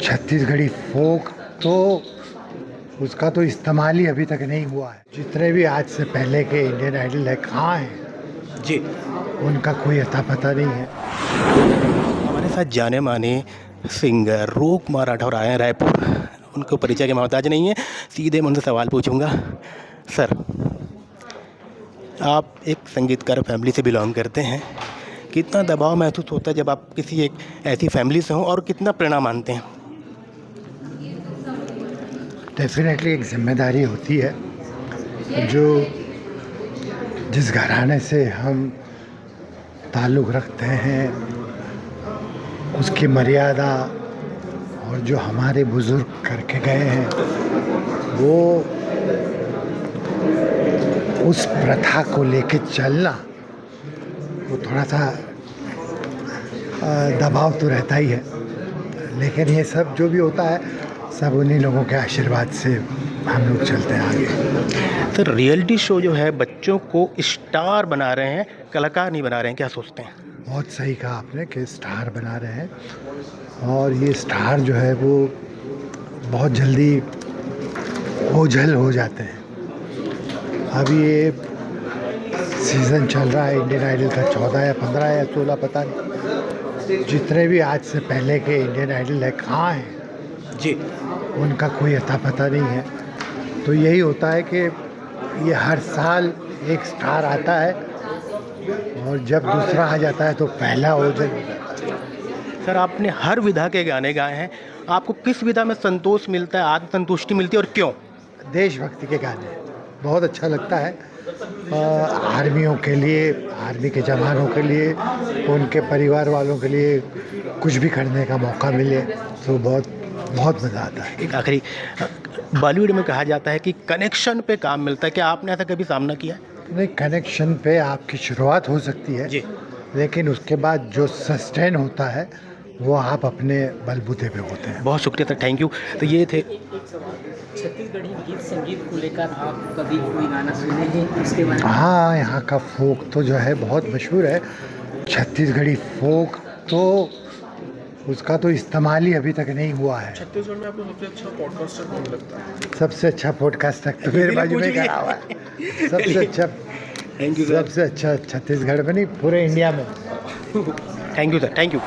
छत्तीसगढ़ी फोक तो उसका तो इस्तेमाल ही अभी तक नहीं हुआ है। जितने भी आज से पहले के इंडियन आइडल है कहाँ हैं जी, उनका कोई अता पता नहीं है। हमारे साथ जाने माने सिंगर रूप कुमार राठौर आए हैं रायपुर। उनको परिचय के मोहताज नहीं है, सीधे मैं उनसे सवाल पूछूंगा। सर, आप एक संगीतकार फैमिली से बिलोंग करते हैं, कितना दबाव महसूस होता है जब आप किसी एक ऐसी फैमिली से हों, और कितना प्रेरणा मानते हैं? डेफिनेटली एक जिम्मेदारी होती है। जो जिस घराने से हम ताल्लुक़ रखते हैं उसकी मर्यादा और जो हमारे बुज़ुर्ग करके गए हैं वो उस प्रथा को लेके चलना, वो थोड़ा सा दबाव तो रहता ही है। लेकिन ये सब जो भी होता है सब उन्हीं लोगों के आशीर्वाद से हम लोग चलते हैं आगे। सर, रियलिटी शो जो है बच्चों को स्टार बना रहे हैं, कलाकार नहीं बना रहे हैं, क्या सोचते हैं? बहुत सही कहा आपने कि स्टार बना रहे हैं, और ये स्टार जो है वो बहुत जल्दी ओझल हो जाते हैं। अभी ये सीज़न चल रहा है इंडियन आइडल का, 14 या 15 या 16 पता नहीं। जितने भी आज से पहले के इंडियन आइडल है कहाँ हैं जी, उनका कोई अता पता नहीं है। तो यही होता है कि ये हर साल एक स्टार आता है और जब दूसरा आ जाता है तो पहला ओझल हो जाता है। सर, आपने हर विधा के गाने गाए हैं, आपको किस विधा में संतोष मिलता है, आत्मसंतुष्टि मिलती है, और क्यों? देशभक्ति के गाने बहुत अच्छा लगता है। आर्मियों के लिए, आर्मी के जवानों के लिए, उनके परिवार वालों के लिए कुछ भी करने का मौका मिले तो बहुत बहुत मज़ा आता है। एक आखिरी, बॉलीवुड में कहा जाता है कि कनेक्शन पे काम मिलता है, क्या आपने ऐसा कभी सामना किया है? नहीं, कनेक्शन पे आपकी शुरुआत हो सकती है जी, लेकिन उसके बाद जो सस्टेन होता है वो आप अपने बलबूते पे होते हैं। बहुत शुक्रिया सर, थैंक यू। तो ये थे छत्तीसगढ़ी गीत संगीत को लेकर आप कभी कोई गाना सुने हैं, उसके बारे में? हाँ, यहाँ का फोक तो जो है बहुत मशहूर है। छत्तीसगढ़ी फोक तो उसका तो इस्तेमाल ही अभी तक नहीं हुआ है। छत्तीसगढ़ में आपको सबसे अच्छा पॉडकास्टर कौन लगता है? सबसे अच्छा पॉडकास्टर तो मेरे बाजू में खड़ा हुआ है। सबसे अच्छा, थैंक यू सर, सबसे अच्छा छत्तीसगढ़ में नहीं पूरे इंडिया में। Thank you sir, thank you.